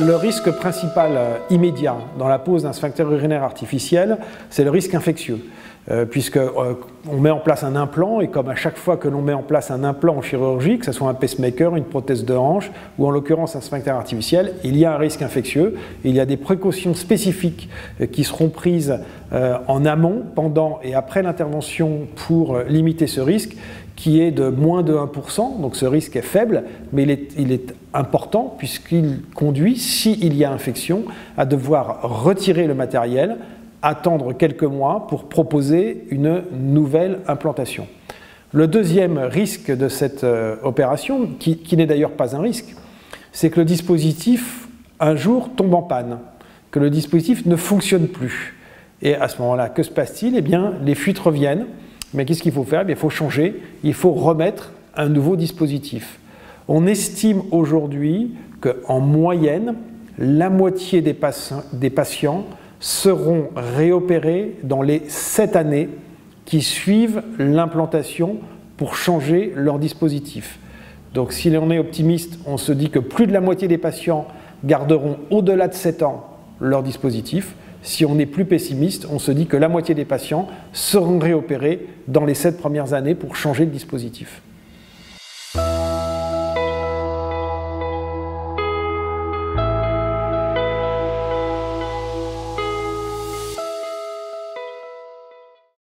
Le risque principal immédiat dans la pose d'un sphincter urinaire artificiel, c'est le risque infectieux. Puisqu'on met en place un implant, et comme à chaque fois que l'on met en place un implant en chirurgie, que ce soit un pacemaker, une prothèse de hanche, ou en l'occurrence un sphincter artificiel, il y a un risque infectieux. Il y a des précautions spécifiques qui seront prises en amont, pendant et après l'intervention pour limiter ce risque, qui est de moins de 1%, donc ce risque est faible, mais il est important puisqu'il conduit, s'il y a infection, à devoir retirer le matériel, attendre quelques mois pour proposer une nouvelle implantation. Le deuxième risque de cette opération, qui n'est d'ailleurs pas un risque, c'est que le dispositif, un jour, tombe en panne, que le dispositif ne fonctionne plus. Et à ce moment-là, que se passe-t-il? Eh bien, les fuites reviennent. Mais qu'est-ce qu'il faut faire? Il faut changer, il faut remettre un nouveau dispositif. On estime aujourd'hui qu'en moyenne, la moitié des patients seront réopérés dans les 7 années qui suivent l'implantation pour changer leur dispositif. Donc si on est optimiste, on se dit que plus de la moitié des patients garderont au-delà de 7 ans leur dispositif. Si on est plus pessimiste, on se dit que la moitié des patients seront réopérés dans les 7 premières années pour changer de dispositif.